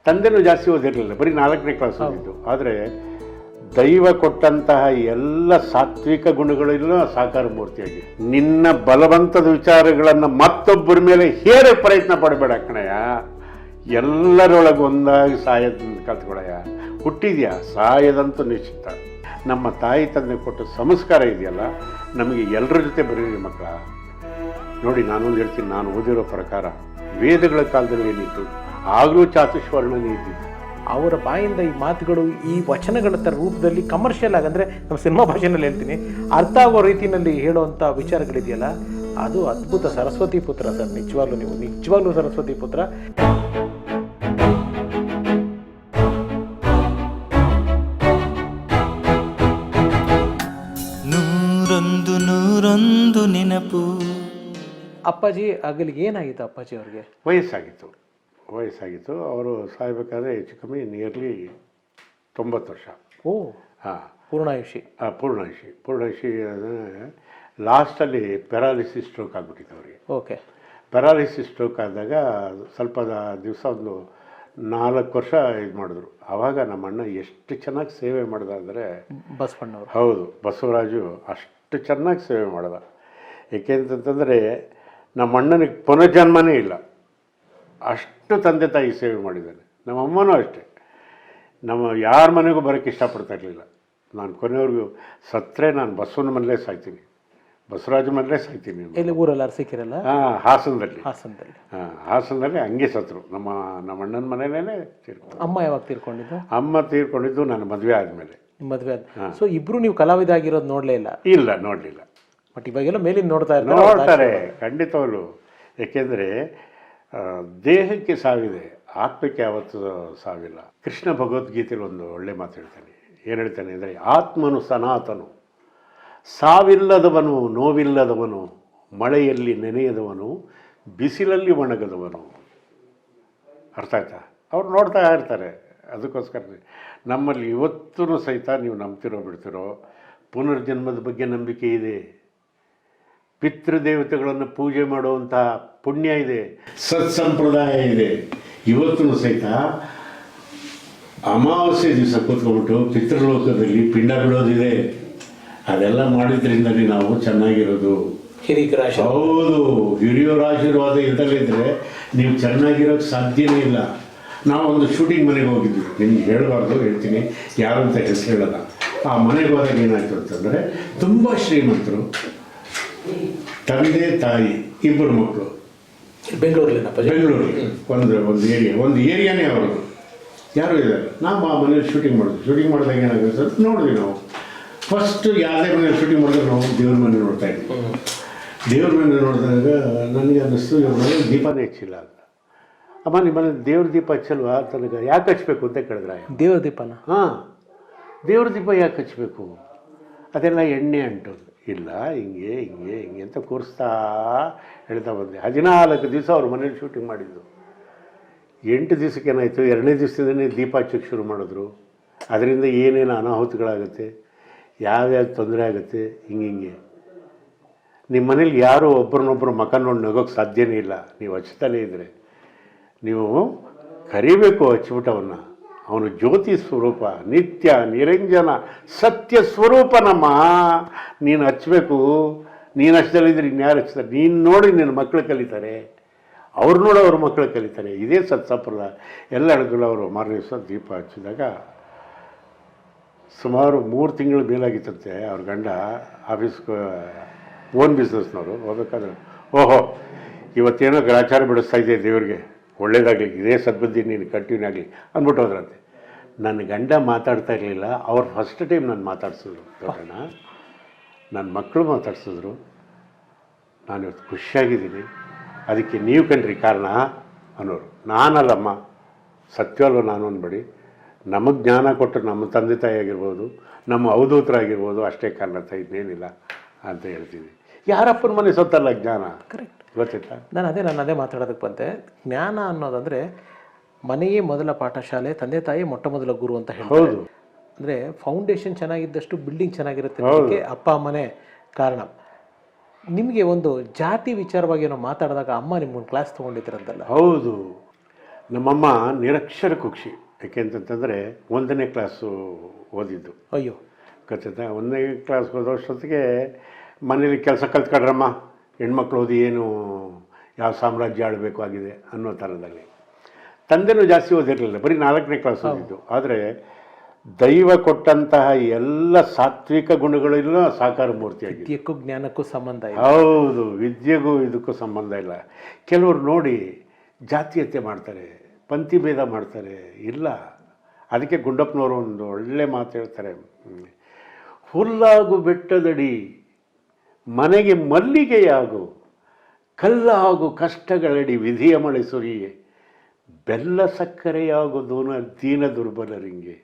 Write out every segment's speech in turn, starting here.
ತಂದೆನೂ ಜಾಸ್ತಿ ಓದಿರಲಿಲ್ಲ, ಬರೀ 4ನೇ ಕ್ಲಾಸ್ ಓದಿದ್ದು. ಆದರೆ ದೈವ ಕೊಟ್ಟಂತಹ ಎಲ್ಲ ಸಾತ್ವಿಕ ಗುಣಗಳೆಲ್ಲ ಸಾಕಾರ ಮೂರ್ತಿಯಾಗಿ ನಿನ್ನ ಬಲವಂತದ ವಿಚಾರಗಳನ್ನು ಮತ್ತೊಬ್ಬರ ಮೇಲೆ ಹೇರೆ ಪ್ರಯತ್ನ ಪಡಬೇಡ ಕಣಯ್ಯ. ಎಲ್ಲರೊಳಗೆ ಒಂದಾಗಿ ಸಾಯದಂತ ಕಲ್ತ್ಕೊಳಯ್ಯ. ಹುಟ್ಟಿದ್ಯಾ, ಸಾಯದಂತೂ ನಿಶ್ಚಿತ. ನಮ್ಮ ತಾಯಿ ತಂದೆ ಕೊಟ್ಟ ಸಂಸ್ಕಾರ ಇದೆಯಲ್ಲ, ನಮಗೆ ಎಲ್ಲರ ಜೊತೆ ಬರೀರಿ ಮಕ್ಕಳ. ನೋಡಿ, ನಾನೊಂದು ಹೇಳ್ತೀನಿ, ನಾನು ಓದಿರೋ ಪ್ರಕಾರ ವೇದಗಳ ಕಾಲದಲ್ಲಿ ಏನಿತ್ತು, ಆಗಲೂ ಚಾತುಷ್ವರ್ಣನೇ ಇದ್ದಿದ್ದು. ಅವರ ಬಾಯಿಂದ ಈ ಮಾತುಗಳು, ಈ ವಚನಗಳ ಥರ ರೂಪದಲ್ಲಿ ಕಮರ್ಷಿಯಲ್ ಆಗಿ, ಅಂದರೆ ನಮ್ಮ ಸಿನಿಮಾ ಭಾಷೆಯಲ್ಲಿ ಹೇಳ್ತೀನಿ, ಅರ್ಥ ಆಗೋ ರೀತಿಯಲ್ಲಿ ಹೇಳುವಂಥ ವಿಚಾರಗಳಿದೆಯಲ್ಲ, ಅದು ಅದ್ಭುತ. ಸರಸ್ವತಿ ಪುತ್ರ ಸರ್, ನಿಜವಾಗ್ಲೂ ನೀವು ನಿಜವಾಗ್ಲೂ ಸರಸ್ವತಿ ಪುತ್ರ. ನೂರೊಂದು ನೆನಪು. ಅಪ್ಪಾಜಿ ಆಗಲಿಗೆ ಏನಾಗಿತ್ತು ಅಪ್ಪಾಜಿ ಅವ್ರಿಗೆ? ವಯಸ್ಸಾಗಿತ್ತು. ಅವರು ಸಾಯ್ಬೇಕಾದ್ರೆ ಹೆಚ್ಚು ಕಮ್ಮಿ ನಿಯರ್ಲಿ 90 ವರ್ಷ. ಓ, ಹಾಂ, ಪೂರ್ಣಾಯುಷಿ. ಪೂರ್ಣಾಯುಷಿ ಲಾಸ್ಟಲ್ಲಿ ಪ್ಯಾರಾಲಿಸಿಸ್ ಸ್ಟ್ರೋಕ್ ಆಗಿಬಿಟ್ಟಿತ್ತು ಅವರಿಗೆ. ಓಕೆ. ಪ್ಯಾರಾಲಿಸಿಸ್ ಸ್ಟ್ರೋಕ್ ಆದಾಗ ಸ್ವಲ್ಪ ದಿವಸ ಒಂದು 4 ವರ್ಷ ಇದು ಮಾಡಿದ್ರು. ಆವಾಗ ನಮ್ಮ ಅಣ್ಣ ಎಷ್ಟು ಚೆನ್ನಾಗಿ ಸೇವೆ ಮಾಡ್ದ ಅಂದರೆ, ಬಸವಣ್ಣವರು. ಹೌದು, ಬಸವರಾಜು ಅಷ್ಟು ಚೆನ್ನಾಗಿ ಸೇವೆ ಮಾಡ್ದ. ಏಕೆಂತಂದರೆ ನಮ್ಮ ಅಣ್ಣನಿಗೆ ಪುನರ್ಜನ್ಮನೇ ಇಲ್ಲ, ಅಷ್ಟು ತಂದೆ ತಾಯಿ ಸೇವೆ ಮಾಡಿದ್ದಾನೆ. ನಮ್ಮ ಅಮ್ಮನೂ ಅಷ್ಟೇ, ನಮ್ಮ ಯಾರ ಮನೆಗೂ ಬರೋಕ್ಕೆ ಇಷ್ಟಪಡ್ತಾ ಇರಲಿಲ್ಲ. ನಾನು ಕೊನೆಯವ್ರಿಗೂ ಸತ್ತರೆ ನಾನು ಬಸವನ ಮನೇಲೇ ಸಾಯ್ತೀನಿ, ಬಸವರಾಜ ಮನೇಲೇ ಸಾಯ್ತೀನಿ. ಎಲ್ಲಿ ಊರಲ್ಲಿ ಅರಸಿಕಿರಲ್ಲ? ಹಾಂ, ಹಾಸನದಲ್ಲಿ. ಹಾಸನದಲ್ಲಿ ಹಂಗೆ ಸತ್ರು. ನಮ್ಮ ಅಣ್ಣನ ಮನೇಲೇ ತೀರ್ಕೊಂಡು. ಅಮ್ಮ ಯಾವಾಗ ತೀರ್ಕೊಂಡಿದ್ದು? ಅಮ್ಮ ತೀರ್ಕೊಂಡಿದ್ದು ನನ್ನ ಮದುವೆ ಆದಮೇಲೆ. ನಿಮ್ಮ ಮದುವೆ ಆದ. ಸೊ ಇಬ್ರು ನೀವು ಕಲಾವಿದ ಆಗಿರೋದು ನೋಡಲೇ ಇಲ್ಲ? ಇಲ್ಲ, ನೋಡಲಿಲ್ಲ. ಬಟ್ ಇವಾಗೆಲ್ಲ ಮೇಲಿಂದ ನೋಡ್ತಾರೆ ಖಂಡಿತವಾಗ್ಲು. ಏಕೆಂದರೆ ದೇಹಕ್ಕೆ ಸಾವಿದೆ, ಆತ್ಮಕ್ಕೆ ಯಾವತ್ತೂ ಸಾವಿಲ್ಲ. ಕೃಷ್ಣ ಭಗವದ್ಗೀತೆಯಲ್ಲಿ ಒಂದು ಒಳ್ಳೆ ಮಾತು ಹೇಳ್ತಾನೆ. ಏನು ಹೇಳ್ತಾನೆ ಅಂದರೆ, ಆತ್ಮನು ಸನಾತನು, ಸಾವಿಲ್ಲದವನು, ನೋವಿಲ್ಲದವನು, ಮಳೆಯಲ್ಲಿ ನೆನೆಯದವನು, ಬಿಸಿಲಲ್ಲಿ ಒಣಗದವನು. ಅರ್ಥ ಆಯ್ತಾ? ಅವ್ರು ನೋಡ್ತಾ ಇರ್ತಾರೆ. ಅದಕ್ಕೋಸ್ಕರ ನಮ್ಮಲ್ಲಿ ಇವತ್ತೂ ಸಹಿತ ನೀವು ನಂಬ್ತಿರೋ ಬಿಡ್ತಿರೋ ಪುನರ್ಜನ್ಮದ ಬಗ್ಗೆ ನಂಬಿಕೆ ಇದೆ. ಪಿತೃದೇವತೆಗಳನ್ನು ಪೂಜೆ ಮಾಡುವಂಥ ಪುಣ್ಯ ಇದೆ, ಸತ್ಸಂಪ್ರದಾಯ ಇದೆ. ಇವತ್ತೂ ಸಹಿತ ಅಮಾವಾಸ್ಯೆ ದಿವಸ ಕೂತ್ಕೊಂಡ್ಬಿಟ್ಟು ಪಿತೃಲೋಕದಲ್ಲಿ ಪಿಂಡ ಬಿಡೋದಿದೆ. ಅದೆಲ್ಲ ಮಾಡಿದ್ರಿಂದಲೇ ನಾವು ಚೆನ್ನಾಗಿರೋದು. ಹಿರಿಯರ ಹೌದು, ಹಿರಿಯರ ಆಶೀರ್ವಾದ ಇದ್ದಲ್ಲಿದ್ದರೆ ನೀವು ಚೆನ್ನಾಗಿರೋಕ್ಕೆ ಸಾಧ್ಯನೇ ಇಲ್ಲ. ನಾವೊಂದು ಶೂಟಿಂಗ್ ಮನೆಗೆ ಹೋಗಿದ್ವಿ, ನಿಮ್ಗೆ ಹೇಳಬಾರ್ದು, ಹೇಳ್ತೀನಿ, ಯಾರು ಅಂತ ಹೆಸರು ಹೇಳೋಲ್ಲ. ಆ ಮನೆಗೆ ಹೋದಾಗ ಏನಾಯ್ತು ಅಂತಂದರೆ, ತುಂಬ ಶ್ರೀಮಂತರು, ತಂದೆ ತಾಯಿ, 2 ಮಕ್ಕಳು. ಬೆಂಗಳೂರಲ್ಲಿ ಒಂದು ಏರಿಯಾನೇ ಅವ್ರದ್ದು, ಯಾರು ಇದ್ದಾರೆ. ನಾವು ಆ ಮನೇಲಿ ಶೂಟಿಂಗ್ ಮಾಡಿದಾಗ ಏನಾಗುತ್ತೆ ಅಂತ ನೋಡಿದ್ವಿ. ನಾವು ಫಸ್ಟ್ ಯಾವುದೇ ಮನೇಲಿ ಶೂಟಿಂಗ್ ಮಾಡಿದ್ರೆ ನಾವು ದೇವ್ರ ಮನೆ ನೋಡ್ತಾ ಇದ್ವಿ. ದೇವ್ರ ಮನೆ ನೋಡಿದಾಗ ನನಗೆ ಅನ್ನಿಸ್ತು, ಇವ್ರ ಮನೇಲಿ ದೀಪನೇ ಹಚ್ಚಿಲ್ಲ ಅಂತ. ಅಮ್ಮ, ನಿಮ್ಮ ಮನೇಲಿ ದೇವ್ರ ದೀಪ ಹಚ್ಚಲ್ವಾ ತನಗೆ? ಯಾಕೆ ಹಚ್ಬೇಕು ಅಂತ ಕೇಳಿದ್ರೆ, ದೇವ್ರ ದೀಪನ? ಹಾಂ, ದೇವ್ರ ದೀಪ ಯಾಕೆ ಹಚ್ಚಬೇಕು? ಅದೆಲ್ಲ ಎಣ್ಣೆ ಅಂಟು. ಇಲ್ಲ, ಹಿಂಗೆ ಹಿಂಗೆ ಹಿಂಗೆ ಅಂತ ಕೂರಿಸ್ತಾ ಹೇಳ್ತಾ ಬಂದೆ. 14 ದಿವಸ ಅವ್ರ ಮನೇಲಿ ಶೂಟಿಂಗ್ ಮಾಡಿದ್ದು. 8 ದಿವಸಕ್ಕೆ ಏನಾಯಿತು, 2ನೇ ದಿವಸದಿಂದನೇ ದೀಪ ಹಚ್ಚಕ್ಕೆ ಶುರು ಮಾಡಿದ್ರು. ಅದರಿಂದ ಏನೇನು ಅನಾಹುತಗಳಾಗುತ್ತೆ, ಯಾವ್ಯಾವ ತೊಂದರೆ ಆಗುತ್ತೆ, ಹಿಂಗೆ. ನಿಮ್ಮ ಮನೇಲಿ ಯಾರೂ ಒಬ್ಬರನ್ನೊಬ್ಬರು ಮಕ ನೋಡಿ ನಗೋಕ್ಕೆ ಸಾಧ್ಯನೇ ಇಲ್ಲ. ನೀವು ಹಚ್ತಲೇ ಇದ್ದರೆ ನೀವು ಕರಿಬೇಕು ಹಚ್ಬಿಟ್ಟವನ್ನ. ಅವನು ಜ್ಯೋತಿ ಸ್ವರೂಪ, ನಿತ್ಯ ನಿರಂಜನ ಸತ್ಯ ಸ್ವರೂಪ. ನೀನು ಹಚ್ಚಬೇಕು. ನೀನು ಹಚ್ಚದಲ್ಲಿದ್ರೆ ಇನ್ಯಾರು ಹಚ್ತಾರೆ? ನೀನು ನೋಡಿ ನಿನ್ನ ಮಕ್ಕಳು ಕಲಿತಾರೆ, ಅವ್ರು ನೋಡಿ ಅವ್ರ ಮಕ್ಕಳು ಕಲಿತಾರೆ. ಇದೇ ಸತ್ಸಂಪ್ರದಾಯ. ಎಲ್ಲ ಹಿಡಿದ್ರು. ಅವರು ಮಾರನೇ ದಿವಸ ದೀಪ ಹಚ್ಚಿದಾಗ ಸುಮಾರು 3 ತಿಂಗಳು ಮೇಲಾಗಿತ್ತಂತೆ. ಅವ್ರ ಗಂಡ ಆಫೀಸ್ಗೆ ಓನ್ ಬಿಸ್ನೆಸ್ನವರು ಹೋಗ್ಬೇಕಾದ್ರೆ, ಓಹೋ ಇವತ್ತೇನೋ ಗ್ರಾಚಾರ ಬಿಡಿಸ್ತಾ ಇದೆ ದೇವ್ರಿಗೆ, ಒಳ್ಳೇದಾಗಲಿ, ಇದೇ ಸದ್ಬುದ್ಧಿ ನೀನು ಕಂಟಿನ್ಯೂ ಆಗಲಿ ಅಂದ್ಬಿಟ್ಟು ಹೋದ್ರಂತೆ. ನನ್ನ ಗಂಡ ಮಾತಾಡ್ತಾ ಇರಲಿಲ್ಲ, ಅವ್ರು ಫಸ್ಟ್ ಟೈಮ್ ನಾನು ಮಾತಾಡ್ಸಿದ್ರು. ದೊಡ್ಡಣ್ಣ, ನನ್ನ ಮಕ್ಕಳು ಮಾತಾಡ್ಸಿದ್ರು. ನಾನು ಇವತ್ತು ಖುಷಿಯಾಗಿದ್ದೀನಿ, ಅದಕ್ಕೆ ನೀವು ಕಣ್ರಿ ಕಾರಣ ಅನ್ನೋರು. ನಾನಲ್ಲಮ್ಮ, ಸತ್ಯವಲ್ವ ನಾನು ಅನ್ಬೇಡಿ. ನಮಗೆ ಜ್ಞಾನ ಕೊಟ್ಟರು ನಮ್ಮ ತಂದೆ ತಾಯಿ ಆಗಿರ್ಬೋದು, ನಮ್ಮ ಅವಧೂತರಾಗಿರ್ಬೋದು, ಅಷ್ಟೇ ಕಾರಣ, ಇನ್ನೇನಿಲ್ಲ ಅಂತ ಹೇಳ್ತೀನಿ. ಯಾರಪ್ಪನ ಮನೆ ಸೊತ್ತಲ್ಲ ಜ್ಞಾನ. ಕರೆಕ್ಟ್, ಗೊತ್ತಿಲ್ಲ. ನಾನು ಅದೇ ಮಾತಾಡೋದಕ್ಕೆ ಬಂದೆ. ಜ್ಞಾನ ಅನ್ನೋದಂದರೆ ಮನೆಯೇ ಮೊದಲ ಪಾಠಶಾಲೆ, ತಂದೆ ತಾಯಿ ಮೊಟ್ಟ ಮೊದಲ ಗುರು ಅಂತ ಹೇಳ್ತಾರೆ. ಅಂದರೆ ಫೌಂಡೇಶನ್ ಚೆನ್ನಾಗಿದ್ದಷ್ಟು ಬಿಲ್ಡಿಂಗ್ ಚೆನ್ನಾಗಿರುತ್ತೆ. ಅದಕ್ಕೆ ಅಪ್ಪ ಅಮ್ಮನೇ ಕಾರಣ. ನಿಮಗೆ ಒಂದು ಜಾತಿ ವಿಚಾರವಾಗಿ ಏನೋ ಮಾತಾಡಿದಾಗ ಅಮ್ಮ ನಿಮ್ಮೊಂದು ಕ್ಲಾಸ್ ತೊಗೊಂಡಿದ್ರಂತಲ್ಲ? ಹೌದು, ನಮ್ಮಮ್ಮ ನಿರಕ್ಷರ ಕುಕ್ಷಿ. ಯಾಕೆಂತಂತಂದರೆ 1ನೇ ಕ್ಲಾಸು ಓದಿದ್ದು. ಅಯ್ಯೋ, ಗೊತ್ತಾಯ್ತಾ? 1ನೇ ಕ್ಲಾಸ್ ಓದೋಷ್ಟೊತ್ತಿಗೆ ಮನೇಲಿ ಕೆಲಸ ಕಲ್ತ್ಕೊಡ್ರಮ್ಮ, ಹೆಣ್ಮಕ್ಳು ಓದಿ ಏನು ಯಾವ ಸಾಮ್ರಾಜ್ಯ ಆಳಬೇಕು ಆಗಿದೆ ಅನ್ನೋ ಥರದಲ್ಲಿ. ತಂದೆನೂ ಜಾಸ್ತಿ ಓದಿರಲಿಲ್ಲ, ಬರೀ 4ನೇ ಕ್ಲಾಸ್ ಓದಿದ್ದು. ಆದರೆ ದೈವ ಕೊಟ್ಟಂತಹ ಎಲ್ಲ ಸಾತ್ವಿಕ ಗುಣಗಳೆಲ್ಲ ಸಾಕಾರ ಮೂರ್ತಿಯಾಗಿದೆ. ವಿದ್ಯೆಗೂ ಜ್ಞಾನಕ್ಕೂ ಸಂಬಂಧ ಇಲ್ಲ. ಹೌದು, ವಿದ್ಯೆಗೂ ಇದಕ್ಕೂ ಸಂಬಂಧ ಇಲ್ಲ. ಕೆಲವರು ನೋಡಿ ಜಾತೀಯತೆ ಮಾಡ್ತಾರೆ, ಪಂಥಿ ಭೇದ ಮಾಡ್ತಾರೆ. ಇಲ್ಲ, ಅದಕ್ಕೆ ಗುಂಡಪ್ಪನವರು ಒಂದು ಒಳ್ಳೆ ಮಾತು ಹೇಳ್ತಾರೆ, ಹುಲ್ಲಾಗು ಬೆಟ್ಟದಡಿ ಮನೆಗೆ ಮಲ್ಲಿಗೆಯಾಗು, ಕಲ್ಲಾಗು ಕಷ್ಟಗಳಡಿ ವಿಧಿಯ ಮಳೆ ಸುರಿಯೇ, ಬೆಲ್ಲ ಸಕ್ಕರೆಯಾಗು ದೀನ ದುರ್ಬಲರಿಂಗೆ,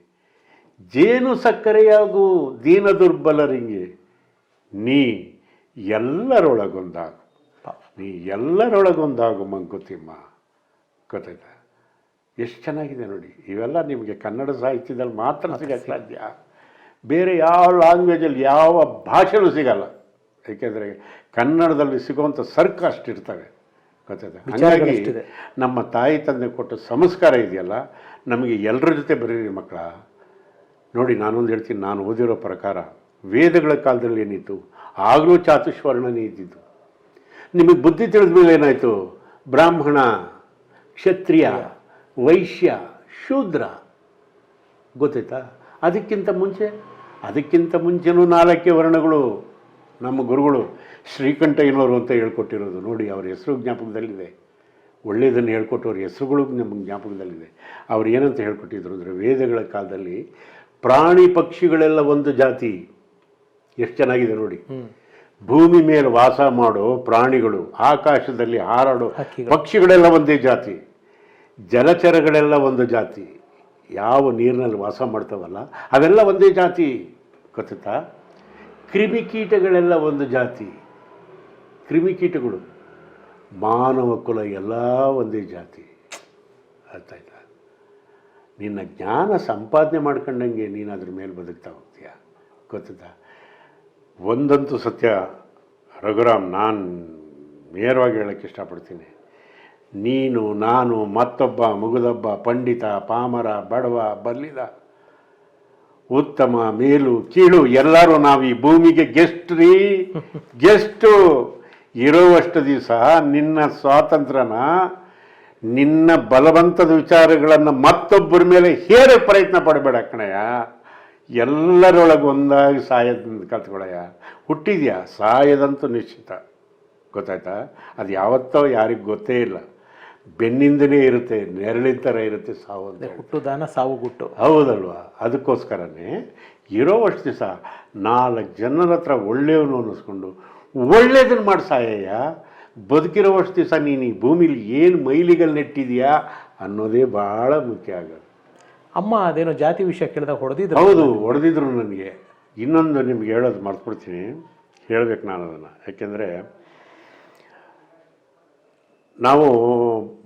ಜೇನು ಸಕ್ಕರೆಯಾಗು ದೀನ ದುರ್ಬಲರಿಂಗೆ, ನೀ ಎಲ್ಲರೊಳಗೊಂದಾಗು, ನೀ ಎಲ್ಲರೊಳಗೊಂದಾಗು ಮಂಕುತಿಮ್ಮ. ಗೊತ್ತಾಯ್ತಾ? ಎಷ್ಟು ಚೆನ್ನಾಗಿದೆ ನೋಡಿ. ಇವೆಲ್ಲ ನಿಮಗೆ ಕನ್ನಡ ಸಾಹಿತ್ಯದಲ್ಲಿ ಮಾತ್ರ ಸಿಗಕ್ಕೆ ಸಾಧ್ಯ, ಬೇರೆ ಯಾವ ಲ್ಯಾಂಗ್ವೇಜಲ್ಲಿ ಯಾವ ಭಾಷೆಯಲ್ಲೂ ಸಿಗಲ್ಲ. ಏಕೆಂದರೆ ಕನ್ನಡದಲ್ಲಿ ಸಿಗುವಂಥ ಸರ್ಕ ಅಷ್ಟಿರ್ತವೆ. ಗೊತ್ತಾಯ್ತಾ? ಹಾಗಾಗಿ ನಮ್ಮ ತಾಯಿ ತಂದೆ ಕೊಟ್ಟ ಸಂಸ್ಕಾರ ಇದೆಯಲ್ಲ, ನಮಗೆ ಎಲ್ಲರ ಜೊತೆ ಬರೀರಿ ಮಕ್ಕಳ. ನೋಡಿ, ನಾನೊಂದು ಹೇಳ್ತೀನಿ, ನಾನು ಓದಿರೋ ಪ್ರಕಾರ ವೇದಗಳ ಕಾಲದಲ್ಲಿ ಏನಿತ್ತು, ಆಗಲೂ ಚಾತುಷ್ವರ್ಣನೇ ಇದ್ದಿದ್ದು. ನಿಮಗೆ ಬುದ್ಧಿ ತಿಳಿದ ಮೇಲೆ ಏನಾಯಿತು, ಬ್ರಾಹ್ಮಣ, ಕ್ಷತ್ರಿಯ, ವೈಶ್ಯ, ಶೂದ್ರ. ಗೊತ್ತಾಯ್ತಾ? ಅದಕ್ಕಿಂತ ಮುಂಚೆನೂ 4 ವರ್ಣಗಳು ನಮ್ಮ ಗುರುಗಳು ಶ್ರೀಕಂಠಯ್ಯನವರು ಅಂತ ಹೇಳ್ಕೊಟ್ಟಿರೋದು. ನೋಡಿ, ಅವ್ರ ಹೆಸರು ಜ್ಞಾಪಕದಲ್ಲಿದೆ. ಒಳ್ಳೆಯದನ್ನು ಹೇಳ್ಕೊಟ್ಟವ್ರ ಹೆಸರುಗಳು ನಮ್ಮ ಜ್ಞಾಪಕದಲ್ಲಿದೆ. ಅವ್ರು ಏನಂತ ಹೇಳ್ಕೊಟ್ಟಿದ್ರು ಅಂದರೆ, ವೇದಗಳ ಕಾಲದಲ್ಲಿ ಪ್ರಾಣಿ ಪಕ್ಷಿಗಳೆಲ್ಲ ಒಂದು ಜಾತಿ. ಎಷ್ಟು ಚೆನ್ನಾಗಿದೆ ನೋಡಿ. ಭೂಮಿ ಮೇಲೆ ವಾಸ ಮಾಡೋ ಪ್ರಾಣಿಗಳು, ಆಕಾಶದಲ್ಲಿ ಹಾರಾಡೋ ಪಕ್ಷಿಗಳೆಲ್ಲ ಒಂದೇ ಜಾತಿ, ಜಲಚರಗಳೆಲ್ಲ ಒಂದು ಜಾತಿ, ಯಾವ ನೀರಿನಲ್ಲಿ ವಾಸ ಮಾಡ್ತಾವಲ್ಲ ಅವೆಲ್ಲ ಒಂದೇ ಜಾತಿ. ಗೊತ್ತಾ? ಕ್ರಿಮಿಕೀಟಗಳೆಲ್ಲ ಒಂದು ಜಾತಿ, ಕ್ರಿಮಿಕೀಟಗಳು. ಮಾನವ ಕುಲ ಎಲ್ಲ ಒಂದೇ ಜಾತಿ. ಅರ್ಥ ಆಯ್ತಾ? ನಿನ್ನ ಜ್ಞಾನ ಸಂಪಾದನೆ ಮಾಡ್ಕೊಂಡಂಗೆ ನೀನು ಅದ್ರ ಮೇಲೆ ಬದುಕ್ತಾ ಹೋಗ್ತೀಯ. ಗೊತ್ತಾ? ಒಂದಂತೂ ಸತ್ಯ ರಘುರಾಮ್, ನಾನು ನೇರವಾಗಿ ಹೇಳೋಕ್ಕೆ ಇಷ್ಟಪಡ್ತೀನಿ. ನೀನು, ನಾನು, ಮತ್ತೊಬ್ಬ, ಮುಗುದೊಬ್ಬ, ಪಂಡಿತ, ಪಾಮರ, ಬಡವ, ಬಲ್ಲಿದ, ಉತ್ತಮ, ಮೇಲು, ಕೀಳು, ಎಲ್ಲರೂ ನಾವು ಈ ಭೂಮಿಗೆ ಗೆಸ್ಟು. ಇರೋವಷ್ಟು ದಿವಸ ನಿನ್ನ ಸ್ವಾತಂತ್ರ್ಯನ, ನಿನ್ನ ಬಲವಂತದ ವಿಚಾರಗಳನ್ನು ಮತ್ತೊಬ್ಬರ ಮೇಲೆ ಹೇರೋ ಪ್ರಯತ್ನ ಪಡಬೇಡ ಕಣಯ್ಯ. ಎಲ್ಲರೊಳಗೆ ಒಂದಾಗಿ ಸಾಯೋದನ್ನು ಕಲ್ತ್ಕೊಳಯ್ಯ. ಹುಟ್ಟಿದ್ಯಾ, ಸಾಯೋದಂತೂ ನಿಶ್ಚಿತ. ಗೊತ್ತಾಯ್ತಾ? ಅದು ಯಾವತ್ತೋ ಯಾರಿಗೆ ಗೊತ್ತೇ ಇಲ್ಲ. ಬೆನ್ನಿಂದನೇ ಇರುತ್ತೆ, ನೆರಳಿನ ಥರ ಇರುತ್ತೆ ಸಾವು ಅಂತ. ಹುಟ್ಟುದಾನ ಸಾವು ಗುಟ್ಟು. ಹೌದಲ್ವಾ? ಅದಕ್ಕೋಸ್ಕರನೇ ಇರೋವಷ್ಟು ದಿವಸ 4 ಜನರ ಹತ್ರ ಒಳ್ಳೆಯವನು ಅನ್ನಿಸ್ಕೊಂಡು ಒಳ್ಳೇದನ್ನು ಮಾಡಿ ಸಾಯಯ್ಯ. ಬದುಕಿರೋವಷ್ಟು ದಿವಸ ನೀನು ಈ ಭೂಮಿಲಿ ಏನು ಮೈಲಿಗಲ್ಲಿ ನೆಟ್ಟಿದೆಯಾ ಅನ್ನೋದೇ ಭಾಳ ಮುಖ್ಯ ಆಗೋದು. ಅಮ್ಮ ಅದೇನೋ ಜಾತಿ ವಿಷಯ ಕೇಳಿದಾಗ ಹೊಡೆದಿದ್ರು. ಹೌದು, ಹೊಡೆದಿದ್ರು ನನಗೆ. ಇನ್ನೊಂದು ನಿಮ್ಗೆ ಹೇಳೋದು ಮರ್ತ್ಬಿಡ್ತೀನಿ, ಹೇಳಬೇಕು ನಾನು ಅದನ್ನು. ಯಾಕೆಂದರೆ ನಾವು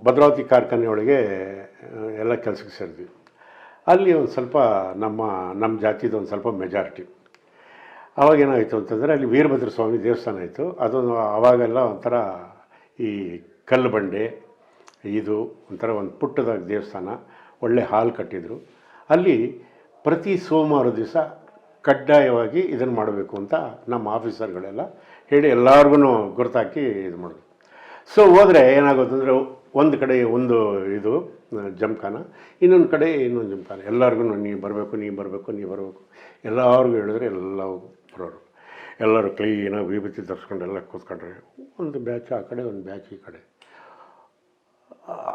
ಭದ್ರಾವತಿ ಕಾರ್ಖಾನೆಯೊಳಗೆ ಎಲ್ಲ ಕೆಲಸಕ್ಕೆ ಸೇರಿದ್ವಿ. ಅಲ್ಲಿ ಒಂದು ಸ್ವಲ್ಪ ನಮ್ಮ ಜಾತಿದು ಒಂದು ಸ್ವಲ್ಪ ಮೆಜಾರಿಟಿ. ಆವಾಗೇನಾಯಿತು ಅಂತಂದರೆ, ಅಲ್ಲಿ ವೀರಭದ್ರ ಸ್ವಾಮಿ ದೇವಸ್ಥಾನ ಆಯಿತು. ಅದೊಂದು ಆವಾಗೆಲ್ಲ ಒಂಥರ ಈ ಕಲ್ಲು ಬಂಡೆ, ಇದು ಒಂಥರ ಒಂದು ಪುಟ್ಟದಾಗಿ ದೇವಸ್ಥಾನ, ಒಳ್ಳೆ ಹಾಲ್ ಕಟ್ಟಿದರು. ಅಲ್ಲಿ ಪ್ರತಿ ಸೋಮವಾರ ದಿವಸ ಕಡ್ಡಾಯವಾಗಿ ಇದನ್ನು ಮಾಡಬೇಕು ಅಂತ ನಮ್ಮ ಆಫೀಸರ್ಗಳೆಲ್ಲ ಹೇಳಿ ಎಲ್ಲರಿಗೂ ಗುರುತಾಕಿ ಇದು ಮಾಡೋದು. ಸೊ ಹೋದರೆ ಏನಾಗೋದು ಅಂದರೆ, ಒಂದು ಕಡೆ ಒಂದು ಇದು ಜಮಖಾನ, ಇನ್ನೊಂದು ಕಡೆ ಇನ್ನೊಂದು ಜಮಖಾನ. ಎಲ್ಲರಿಗೂ ನೀವು ಬರಬೇಕು ಎಲ್ಲರಿಗೂ ಹೇಳಿದ್ರೆ ಎಲ್ಲ ಬರೋರು. ಎಲ್ಲರೂ ಕ್ಲೀನಾಗಿ ವಿಭೂತಿ ತರಿಸ್ಕೊಂಡು ಎಲ್ಲ ಕೂತ್ಕೊಂಡ್ರೆ, ಒಂದು ಬ್ಯಾಚ್ ಆ ಕಡೆ, ಒಂದು ಬ್ಯಾಚ್ ಈ ಕಡೆ.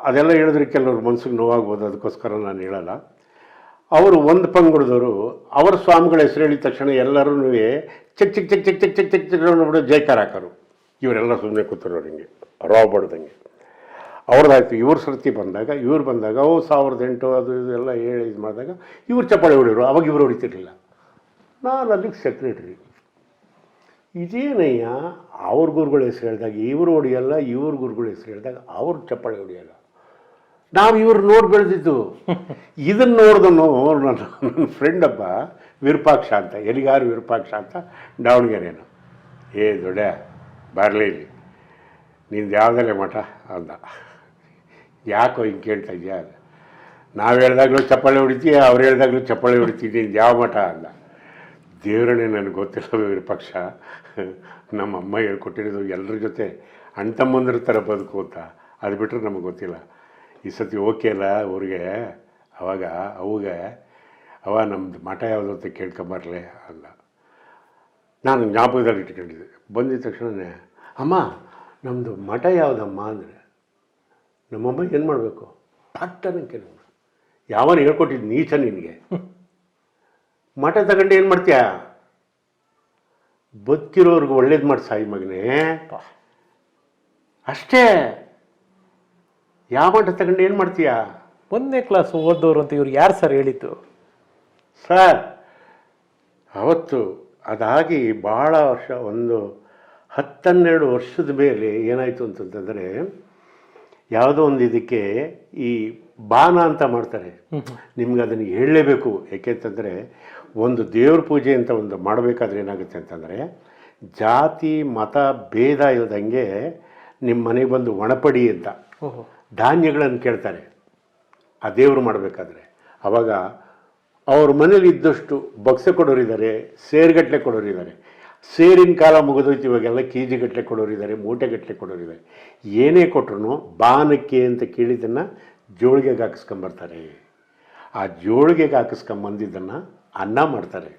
ಅದೆಲ್ಲ ಹೇಳಿದ್ರೆ ಕೆಲವ್ರು ಮನ್ಸಿಗೆ ನೋವಾಗ್ಬೋದು, ಅದಕ್ಕೋಸ್ಕರ ನಾನು ಹೇಳಲ್ಲ. ಅವರು ಒಂದು ಪಂಗುಡದವರು ಅವರ ಸ್ವಾಮಿಗಳ ಹೆಸರು ಹೇಳಿದ ತಕ್ಷಣ ಎಲ್ಲರೂ check check check check check check check check ನೋಡ್ಬಿಟ್ಟು ಜೈಕಾರ ಹಾಕೋರು. ಇವರೆಲ್ಲ ಸುಮ್ಮನೆ ಕೂತಿರೋರು ಹಿಂಗೆ ರಾವ್ ಬಡ್ದಂಗೆ. ಅವ್ರದ್ದಾಯ್ತು. ಇವ್ರ ಸರ್ತಿ ಬಂದಾಗ 1008 ಅದು ಇದೆಲ್ಲ ಹೇಳಿ ಇದು ಮಾಡಿದಾಗ ಇವ್ರು ಚಪ್ಪಾಳೆ ಹೊಡಿಯೋರು. ಅವಾಗ ಇವರು ಹೊಡಿತಿರ್ಲಿಲ್ಲ. ನಾನು ಅಲ್ಲಿಗೆ ಸೆಕ್ರೆಟ್ರಿ. ಇದೇನಯ್ಯ, ಅವ್ರ ಗುರುಗಳ ಹೆಸರು ಹೇಳಿದಾಗ ಇವರು ಹೊಡಿಯಲ್ಲ, ಇವ್ರ ಗುರುಗಳ ಹೆಸರು ಹೇಳಿದಾಗ ಅವ್ರು ಚಪ್ಪಾಳೆ ಹೊಡಿಯಲ್ಲ. ನಾವು ಇವ್ರು ನೋಡಿ ಬೆಳೆದಿದ್ದು. ಇದನ್ನು ನೋಡ್ದನು ನನ್ನ ಫ್ರೆಂಡ್ ಹಬ್ಬ ವಿರೂಪಾಕ್ಷ ಅಂತ, ಎಲಿಗಾರು ವಿರೂಪಾಕ್ಷ ಅಂತ, ದಾವಣಗೆರೆನು. ದೊಡ್ಡ ಬರಲಿ ಇಲ್ಲಿ, ನಿಂದು ಯಾವುದಲ್ಲೇ ಮಠ ಅಂದ. ಯಾಕೋ ಹಿಂಗೆ ಕೇಳ್ತಾ ಇದೆಯಾ? ನಾವು ಹೇಳ್ದಾಗಲೂ ಚಪ್ಪಾಳೆ ಹೊಡಿತೀಯ, ಅವ್ರು ಹೇಳ್ದಾಗಲೂ ಚಪ್ಪಾಳೆ ಹೊಡಿತೀನಿ, ಯಾವ ಮಠ ಅಲ್ಲ. ದೇವರನ್ನೇ ನನಗೆ ಗೊತ್ತಿಲ್ಲ ವಿರೂಪಾಕ್ಷ. ನಮ್ಮ ಅಮ್ಮ ಹೇಳ್ಕೊಟ್ಟಿರೋದು ಎಲ್ಲರ ಜೊತೆ ಅಣ್ಣ ತಮ್ಮಂದ್ರ ಥರ ಬದುಕು ಅಂತ, ಅದು ಬಿಟ್ಟರೆ ನಮಗೆ ಗೊತ್ತಿಲ್ಲ. ಈ ಸತಿ ಓಕೆ ಅಲ್ಲ ಅವ್ರಿಗೆ, ಅವಾಗ ಅವುಗೆ ಅವ ನಮ್ಮದು ಮಠ ಯಾವುದು ಅಂತ ಕೇಳ್ಕೊಂಬರ್ಲೆ ಅಲ್ಲ. ನಾನು ಜ್ಞಾಪಕದಲ್ಲಿ ಇಟ್ಕೊಂಡಿದ್ದೆ. ಬಂದಿದ್ದ ತಕ್ಷಣವೇ ಅಮ್ಮ ನಮ್ಮದು ಮಠ ಯಾವುದಮ್ಮ ಅಂದರೆ, ನಮ್ಮಮ್ಮ ಏನು ಮಾಡಬೇಕು ಪಟ್ಟನ ಕೇಳಿ, ಯಾವನು ಹೇಳ್ಕೊಟ್ಟಿದ್ದು ನೀಚ ನಿನಗೆ? ಮಠ ತಗೊಂಡು ಏನು ಮಾಡ್ತೀಯ? ಬದುಕಿರೋರ್ಗೆ ಒಳ್ಳೇದು ಮಾಡಿ ಸಾಯಿ ಮಗನೇ, ಅಷ್ಟೇ. ಯಾವ ಮಠ ತಗೊಂಡು ಏನು ಮಾಡ್ತೀಯ? 1ನೇ ಕ್ಲಾಸ್ ಓದೋರು ಅಂತ ಇವ್ರು ಯಾರು ಸರ್ ಹೇಳಿದ್ದು? ಸರ್ ಅವತ್ತು ಅದಾಗಿ ಭಾಳ ವರ್ಷ, ಒಂದು 10-12 ವರ್ಷದ ಮೇಲೆ ಏನಾಯಿತು ಅಂತಂತಂದರೆ, ಯಾವುದೋ ಒಂದು ಇದಕ್ಕೆ ಈ ಬಾನ ಅಂತ ಮಾಡ್ತಾರೆ. ನಿಮ್ಗೆ ಅದನ್ನು ಹೇಳಲೇಬೇಕು. ಯಾಕೆಂತಂದರೆ ಒಂದು ದೇವ್ರ ಪೂಜೆ ಅಂತ ಒಂದು ಮಾಡಬೇಕಾದ್ರೆ ಏನಾಗುತ್ತೆ ಅಂತಂದರೆ, ಜಾತಿ ಮತ ಭೇದ ಇಲ್ದಂಗೆ ನಿಮ್ಮ ಮನೆಗೆ ಬಂದು ಒಣಪಡಿ ಅಂತ ಧಾನ್ಯಗಳನ್ನು ಕೇಳ್ತಾರೆ ಆ ದೇವರು ಮಾಡಬೇಕಾದ್ರೆ. ಆವಾಗ ಅವ್ರ ಮನೇಲಿ ಇದ್ದಷ್ಟು ಬಕ್ಸೆ ಕೊಡೋರಿದ್ದಾರೆ, ಸೇರುಗಟ್ಟಲೆ ಕೊಡೋರಿದ್ದಾರೆ. ಸೇರಿನ ಕಾಲ ಮುಗಿದೋಯ್ತು, ಇವಾಗೆಲ್ಲ ಕೆ ಜಿಗಟ್ಟಲೆ ಕೊಡೋರಿದ್ದಾರೆ, ಮೂಟೆಗಟ್ಟಲೆ ಕೊಡೋರಿದ್ದಾರೆ. ಏನೇ ಕೊಟ್ಟರು ಬಾನಕ್ಕೆ ಅಂತ ಕೇಳಿದ್ದನ್ನು ಜೋಳಿಗೆಗೆ ಹಾಕಿಸ್ಕೊಂಬರ್ತಾರೆ. ಆ ಜೋಳಿಗೆಗೆ ಹಾಕಿಸ್ಕೊಂಬಂದಿದ್ದನ್ನು ಅನ್ನ ಮಾಡ್ತಾರೆ.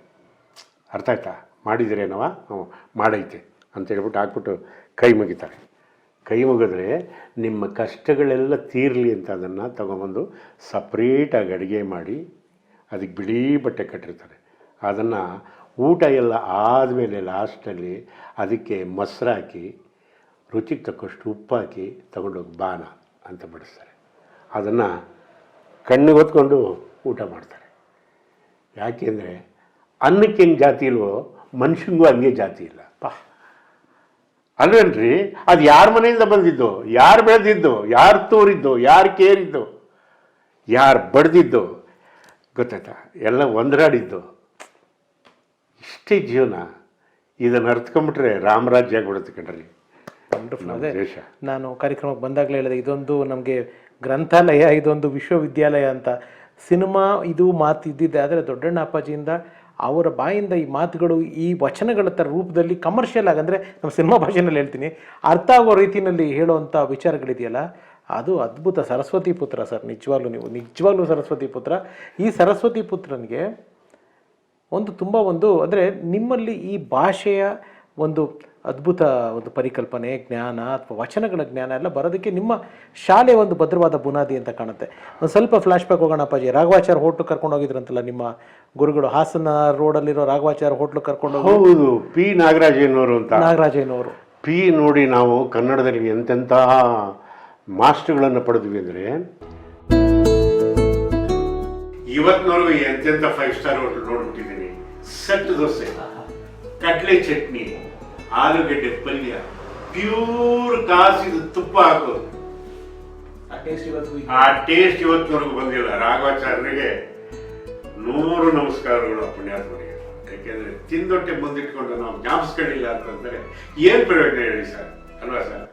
ಅರ್ಥ ಆಯ್ತಾ? ಮಾಡಿದಿರೇನವ? ಹ್ಞೂ ಮಾಡೈತೆ ಅಂತ ಹೇಳ್ಬಿಟ್ಟು ಹಾಕ್ಬಿಟ್ಟು ಕೈ ಮುಗಿತಾರೆ. ಕೈ ಮುಗಿದ್ರೆ ನಿಮ್ಮ ಕಷ್ಟಗಳೆಲ್ಲ ತೀರಲಿ ಅಂತ ಅದನ್ನು ತಗೊಂಬಂದು ಸಪ್ರೇಟಾಗಿ ಅಡುಗೆ ಮಾಡಿ ಅದಕ್ಕೆ ಬಿಳಿ ಬಟ್ಟೆ ಕಟ್ಟಿರ್ತಾರೆ. ಅದನ್ನು ಊಟ ಎಲ್ಲ ಆದಮೇಲೆ ಲಾಸ್ಟಲ್ಲಿ ಅದಕ್ಕೆ ಮೊಸರು ಹಾಕಿ, ರುಚಿಗೆ ತಕ್ಕಷ್ಟು ಉಪ್ಪು ಹಾಕಿ ತಗೊಂಡೋಗಿ ಬಾನ ಅಂತ ಬಡಿಸ್ತಾರೆ. ಅದನ್ನು ಕಣ್ಣಿಗೆ ಹೊತ್ಕೊಂಡು ಊಟ ಮಾಡ್ತಾರೆ. ಯಾಕೆಂದರೆ ಅನ್ನಕ್ಕೆ ಹೆಂಗೆ ಜಾತಿ ಇಲ್ವೋ ಮನುಷ್ಯಂಗೂ ಹಂಗೆ ಜಾತಿ ಇಲ್ಲ. ಅಲ್ವೇನ್ರಿ? ಅದು ಯಾರ ಮನೆಯಿಂದ ಬಂದಿದ್ದು, ಯಾರು ಬೆಳೆದಿದ್ದು, ಯಾರು ತೂರಿದ್ದು, ಯಾರು ಕೇರಿದ್ದು, ಯಾರು ಬಡ್ದಿದ್ದು ಗೊತ್ತಾಯ್ತಾ? ಎಲ್ಲ ಒಂದರಾಡಿದ್ದು. ಇಷ್ಟೇ ಜೀವನ. ಇದನ್ನು ಅರ್ಥಕೊಂಬಿಟ್ರೆ ರಾಮರಾಜ್ಯ ಆಗ್ಬಿಡುತ್ತೆ ಕಣ್ರಿ. ಅದೇ ನಾನು ಕಾರ್ಯಕ್ರಮಕ್ಕೆ ಬಂದಾಗಲೇ ಹೇಳಿದೆ, ಇದೊಂದು ನಮಗೆ ಗ್ರಂಥಾಲಯ, ಇದೊಂದು ವಿಶ್ವವಿದ್ಯಾಲಯ ಅಂತ. ಸಿನಿಮಾ ಇದು ಮಾತು ಇದ್ದಿದ್ದೆ, ಆದರೆ ದೊಡ್ಡಣ್ಣ ಅಪ್ಪಾಜಿಯಿಂದ ಅವರ ಬಾಯಿಂದ ಈ ಮಾತುಗಳು ಈ ವಚನಗಳ ಥರ ರೂಪದಲ್ಲಿ ಕಮರ್ಷಿಯಲ್ ಆಗಿ, ಅಂದರೆ ನಮ್ಮ ಸಿನಿಮಾ ಭಾಷೆಯಲ್ಲಿ ಹೇಳ್ತೀನಿ, ಅರ್ಥ ಆಗೋ ರೀತಿಯಲ್ಲಿ ಹೇಳುವಂಥ ವಿಚಾರಗಳಿದೆಯಲ್ಲ, ಅದು ಅದ್ಭುತ. ಸರಸ್ವತಿ ಪುತ್ರ ಸರ್, ನಿಜವಾಗ್ಲೂ ನೀವು ನಿಜವಾಗ್ಲೂ ಸರಸ್ವತಿ ಪುತ್ರ. ಈ ಸರಸ್ವತಿ ಪುತ್ರನಿಗೆ ಒಂದು ತುಂಬ ಒಂದು ಅಂದರೆ ನಿಮ್ಮಲ್ಲಿ ಈ ಭಾಷೆಯ ಒಂದು ಅದ್ಭುತ ಒಂದು ಪರಿಕಲ್ಪನೆ, ಜ್ಞಾನ ಅಥವಾ ವಚನಗಳ ಜ್ಞಾನ ಎಲ್ಲ ಬರೋದಕ್ಕೆ ನಿಮ್ಮ ಶಾಲೆ ಒಂದು ಭದ್ರವಾದ ಬುನಾದಿ ಅಂತ ಕಾಣುತ್ತೆ. ಒಂದು ಸ್ವಲ್ಪ ಫ್ಲಾಶ್ ಬ್ಯಾಕ್ ಹೋಗೋಣ ಅಪ್ಪಾಜಿ. ರಾಘವಾಚಾರ್ ಹೋಟ್ಲು ಕರ್ಕೊಂಡು ಹೋಗಿದ್ರಂತಲ್ಲ ನಿಮ್ಮ ಗುರುಗಳು, ಹಾಸನ ರೋಡಲ್ಲಿರೋ ರಾಘವಾಚಾರ್ ಹೋಟ್ಲು ಕರ್ಕೊಂಡು ಹೋಗಿ. ಹೌದು, ಪಿ ನಾಗರಾಜಯ್ಯನವರು ಅಂತ. ನಾಗರಾಜಯ್ಯನವರು ಪಿ ನೋಡಿ ನಾವು ಕನ್ನಡದಲ್ಲಿ ಎಂತೆಂಥ ಮಾಸ್ಟರ್ಗಳನ್ನು ಪಡೆದ್ವಿ ಅಂದರೆ, ಇವತ್ತಿನವರೆಗೂ ಎಂತೆಂಥ 5 ಸ್ಟಾರ್ ಹೋಟೆಲ್ ನೋಡ್ಬಿಟ್ಟಿದ್ದೀನಿ. ಸೆಟ್ ದೋಸೆ, ಕಡ್ಲೆ ಚಟ್ನಿ, ಆಲೂಗಡ್ಡೆ ಪಲ್ಯ, ಪ್ಯೂರ್ ಕಾಸಿದ ತುಪ್ಪ ಹಾಕೋದು. ಆ ಟೇಸ್ಟ್ ಇವತ್ತಿನವರೆಗೂ ಬಂದಿಲ್ಲ. ರಾಘವಾಚಾರ್ಯರಿಗೆ 100 ನಮಸ್ಕಾರಗಳು ಪುಣ್ಯಾತ್ಮರಿಗೆ. ಯಾಕೆಂದ್ರೆ ತಿಂದೊಟ್ಟೆ ಮುಂದಿಟ್ಕೊಂಡು ನಾವು ಜ್ಞಾಪಿಸ್ಕೊಂಡಿಲ್ಲ ಅಂತಂದರೆ ಏನು ಪ್ರಯೋಜನ ಹೇಳಿ ಸರ್, ಅಲ್ವಾ ಸರ್?